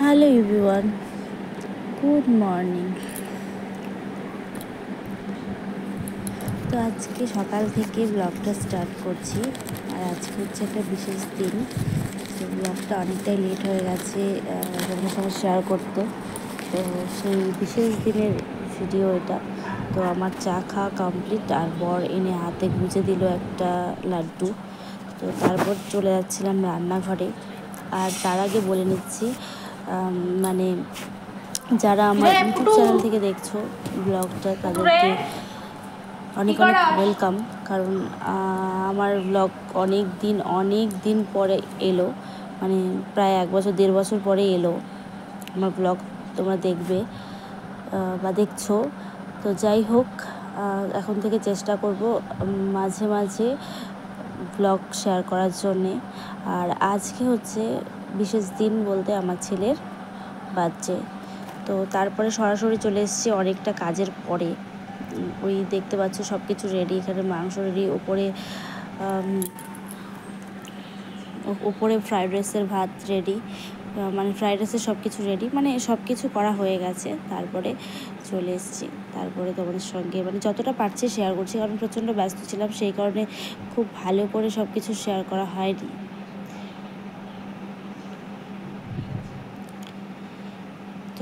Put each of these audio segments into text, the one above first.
Hello everyone, good morning. তো আজকে সকাল থেকে ব্লগটা স্টার্ট করছি। আর আজকে হচ্ছে একটা বিশেষ দিন, তো ব্লগটা অনেকটাই লেট হয়ে গেছে তোমাদের সঙ্গে শেয়ার করতে। তো সেই বিশেষ দিনের ভিডিও এটা। তো আমার চা খাওয়া কমপ্লিট, আর বর এনে হাতে গুঁজে দিল একটা লাড্ডু। তো তারপর চলে যাচ্ছিলাম রান্নাঘরে। আর তার আগে বলে নিচ্ছি, মানে যারা আমার ইউটিউব চ্যানেল থেকে দেখছো ব্লগটা, তাদেরকে অনেক অনেক ওয়েলকাম। কারণ আমার ব্লগ অনেক দিন পরে এলো, মানে প্রায় 1-1.5 বছর পরে এলো আমার ব্লগ। তোমরা দেখবে বা দেখছো। তো যাই হোক, এখন থেকে চেষ্টা করব মাঝে মাঝে ব্লগ শেয়ার করার জন্যে। আর আজকে হচ্ছে বিশেষ দিন বলতে আমার ছেলের বার্থডে। তো তারপরে সরাসরি চলে এসেছি অনেকটা কাজের পরে। ওই দেখতে পাচ্ছ সব কিছু রেডি, এখানে মাংস রেডি, ওপরে ফ্রাইড রাইসের ভাত রেডি, মানে ফ্রাইড রাইসের সব কিছু রেডি, মানে সব কিছু করা হয়ে গেছে। তারপরে চলে এসেছি, তারপরে তোমাদের সঙ্গে মানে যতটা পারছি শেয়ার করছি, কারণ প্রচণ্ড ব্যস্ত ছিলাম, সেই কারণে খুব ভালো করে সব কিছু শেয়ার করা হয়নি।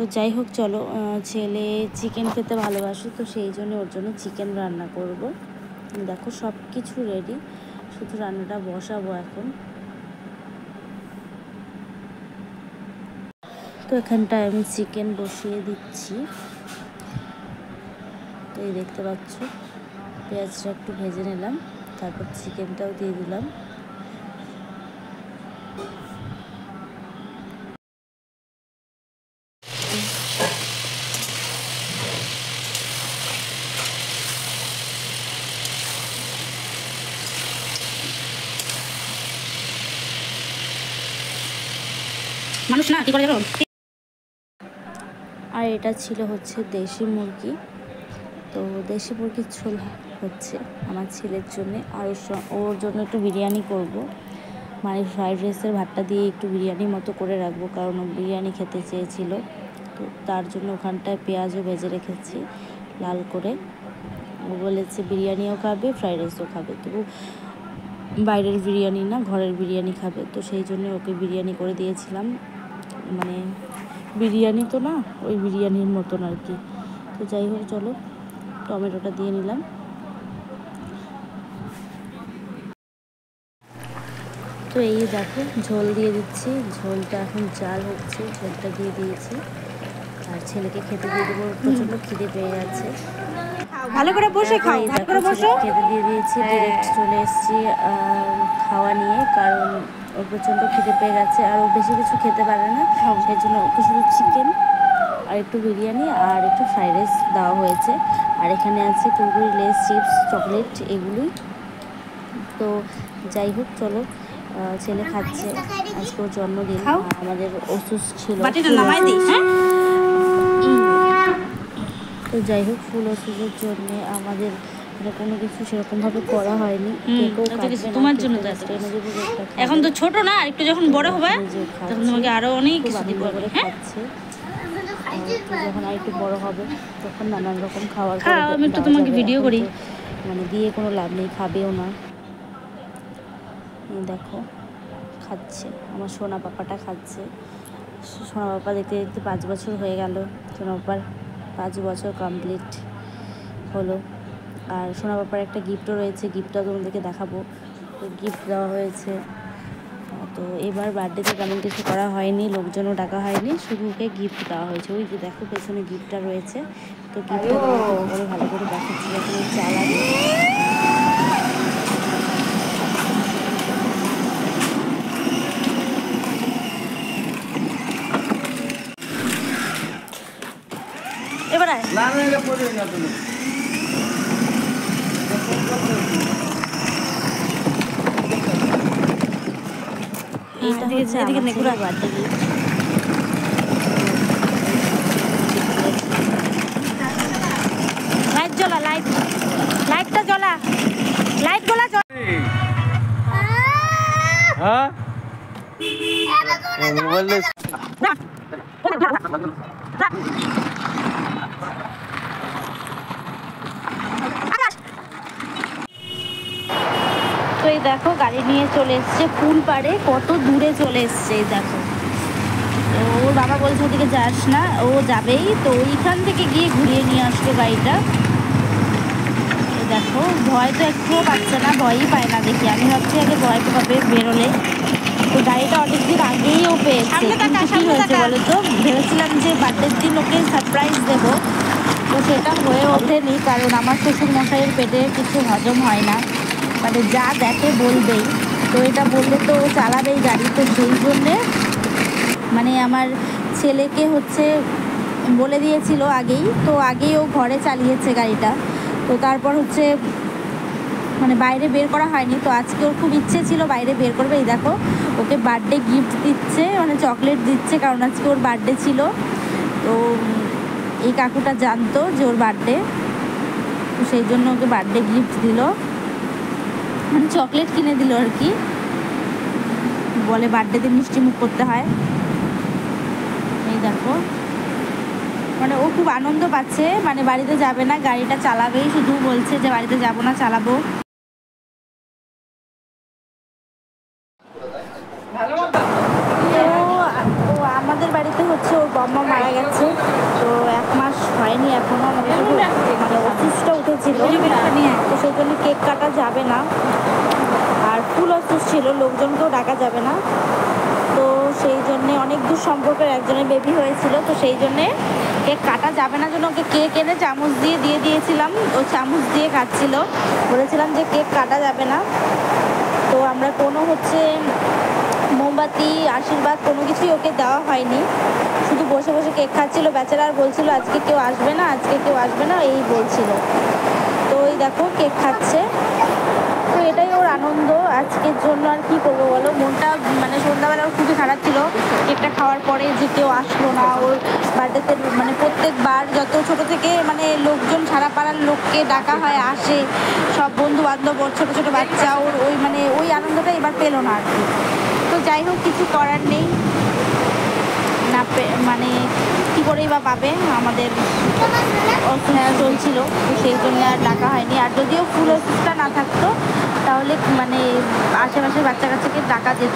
তো যাই হোক, চলো, ছেলে চিকেন খেতে ভালোবাসে, তো সেই জন্য ওর জন্য চিকেন রান্না করব। দেখো সব কিছু রেডি, শুধু রান্নাটা বসাবো এখন। তো এখানটায় আমি চিকেন বসিয়ে দিচ্ছি। তো এই দেখতে পাচ্ছ, পেঁয়াজটা একটু ভেজে নিলাম, তারপর চিকেনটাও দিয়ে দিলাম। মানুষ না কি করে যাবো। আর এটা ছিল হচ্ছে দেশি মুরগি। তো দেশি মুরগির ঝোল হচ্ছে আমার ছেলের জন্য, আর ওর জন্য একটু বিরিয়ানি করব। মানে ফ্রাইড রাইসের ভাতটা দিয়ে একটু বিরিয়ানির মতো করে রাখবো, কারণ ও বিরিয়ানি খেতে চেয়েছিল। তো তার জন্য ওখানটায় পেঁয়াজও ভেজে রেখেছি লাল করে। ও বলেছে বিরিয়ানিও খাবে, ফ্রাইড রাইসও খাবে, তবু বাইরের বিরিয়ানি না, ঘরের বিরিয়ানি খাবে। তো সেই জন্য ওকে বিরিয়ানি করে দিয়েছিলাম, মানে বিরিয়ানি তো না, ওই বিরিয়ানির মতন আর কি। তো যাই হোক, চলো টমেটোটা দিয়ে নিলাম। তো এই দেখো ঝোল দিয়ে দিচ্ছি, ঝোলটা এখন জাল হচ্ছে, ঝোলটা দিয়ে দিয়েছি। আর ছেলেকে খেতে দিয়ে দেবো, প্রচণ্ড খিদে পেয়ে যাচ্ছে। ভালো করে বসে খাও, ভালো করে বসো। খেতে দিয়ে দিয়েছি, ডিরেক্ট চলে এসেছি খাওয়া নিয়ে, কারণ ওর প্রচণ্ড খিদে পেয়ে গেছে, আর ও বেশি কিছু খেতে পারে না, সেই জন্য ওকে শুধু চিকেন আর একটু বিরিয়ানি আর একটু ফ্রাইড রাইস দেওয়া হয়েছে। আর এখানে আছে কুরকুরি, লেস, চিপস, চকলেট, এগুলোই। তো যাই হোক, চলো, ছেলে খাচ্ছে, আজকে ওর জন্মদিন, আমাদের ওষুধ ছিল। তো যাই হোক, ফুল ওষুধের জন্য আমাদের কোনো কিছু সেরকমভাবে করা হয়নি। তোমার জন্য এখন তো ছোট না, একটু যখন বড় হবে তখন তোমাকে আরো অনেক কিছু দিব। খাচ্ছে, যখন আর একটু বড় হবে তখন নানান রকম খাবার আমি একটু তোমাকে ভিডিও করি, মানে দিয়ে কোনো লাভ নেই, খাবেও না। দেখো খাচ্ছে, আমার সোনা পাপাটা খাচ্ছে। সোনা পাপা দেখতে দেখতে 5 বছর হয়ে গেল, সোনা পাপার 5 বছর কমপ্লিট হলো। আর সোনা পাপার একটা গিফটও রয়েছে, গিফটটাও তোমাদেরকে দেখাবো। গিফট দেওয়া হয়েছে। তো এবার বার্থডেতে তেমন কিছু করা হয়নি, লোকজনও ডাকা হয়নি, শুধু ওকে গিফট দেওয়া হয়েছে। ওই যে দেখো পেছনে গিফটটা রয়েছে। তো গিফটটা ভালো করে দেখাচ্ছি, এখানে চালা এবার এইটা হচ্ছে এদিকে নেকুড়া বার্থডে গিফট। লাইট জ্বলা, লাইটটা জ্বলা, লাইট গুলা হ্যাঁ তো এই দেখো গাড়ি নিয়ে চলে এসছে পুল পাড়ে, কত দূরে চলে এসছে। এই দেখো, তো ওর বাবা বলছে ওদিকে যাস না, ও যাবেই, তো ওইখান থেকে গিয়ে ঘুরিয়ে নিয়ে আসলো গাড়িটা। দেখো ভয় তো একটুও পাচ্ছে না, ভয়ই পায় না দেখি। আমি ভাবছি আগে ভয় পাবে বেরোলে। তো গাড়িটা অনেকদিন আগেই ও পেয়েছে, কিন্তু কী হয়েছে বলো তো, ভেবেছিলাম যে বার্থডের দিন ওকে সারপ্রাইজ দেবো, তো সেটা হয়ে ওঠেনি। কারণ আমার শ্বশুর মশাইয়ের পেটে কিছু হজম হয় না, মানে যা দেখে বলবেই। তো এটা বললে তো ও চালাবেই গাড়ি, তো সেই জন্যে মানে আমার ছেলেকে হচ্ছে বলে দিয়েছিল আগেই, তো আগেই ও ঘরে চালিয়েছে গাড়িটা। তো তারপর হচ্ছে মানে বাইরে বের করা হয়নি। তো আজকে ওর খুব ইচ্ছে ছিল বাইরে বের করবে। এই দেখো ওকে বার্থডে গিফট দিচ্ছে, মানে চকলেট দিচ্ছে, কারণ আজকে ওর বার্থডে ছিল। তো এই কাকুটা জানতো যে ওর বার্থডে, তো সেই জন্য ওকে বার্থডে গিফট দিল, মানে চকলেট কিনে দিল আর কি। বলে বার্থডেতে মিষ্টি মুখ করতে হয়। এই দেখো মানে ও খুব আনন্দ পাচ্ছে, মানে বাড়িতে যাবে না, গাড়িটা চালাবেই, শুধু বলছে যে বাড়িতে যাব না, চালাবো। তো আমাদের বাড়িতে হচ্ছে ওর বাবা মারা গেছে, তো 1 মাস হয়নি এখনো, আমাদের শুধু মানে অসুস্থটা উঠেছিল, তো সেই জন্য কেক কাটা যাবে না। আর ফুল অসুস্থ ছিল, লোকজনকেও ডাকা যাবে না। তো সেই জন্যে অনেক দূর সম্পর্কের একজনের বেবি হয়েছিল, তো সেই জন্যে কেক কাটা যাবে না, জন্য ওকে কেক এনে চামচ দিয়ে দিয়েছিলাম, ও চামচ দিয়ে খাচ্ছিল। বলেছিলাম যে কেক কাটা যাবে না। তো আমরা কোনো হচ্ছে মোমবাতি, আশীর্বাদ কোনো কিছুই ওকে দেওয়া হয়নি, শুধু বসে বসে কেক খাচ্ছিল বেচারা। আর বলছিল আজকে কেউ আসবে না, আজকে কেউ আসবে না, এই বলছিল। তো এই দেখো কেক খাচ্ছে, তো এটাই ওর আনন্দ আজকের জন্য। আর কি করবো বলো, মনটা মানে সন্ধ্যাবেলা ওর খুবই খারাপ ছিল কেকটা খাওয়ার পরে, যে কেউ আসলো না ওর বার্থডেতে। মানে প্রত্যেকবার যত ছোট থেকে মানে লোকজন, সারা পাড়ার লোককে ডাকা হয়, আসে সব বন্ধু বান্ধব, ওর ছোটো ছোটো বাচ্চা, ওর ওই মানে ওই আনন্দটা এবার পেলো না আর কি। তো যাই হোক, কিছু করার নেই, না মানে কী করেই বা পাবে, আমাদের অসুবিধা চলছিল, তো সেই জন্য আর ডাকা হয়নি। আর যদিও ফুল অসুস্থটা না থাকতো তাহলে মানে আশেপাশের বাচ্চা কাচ্চাকে ডাকা যেত।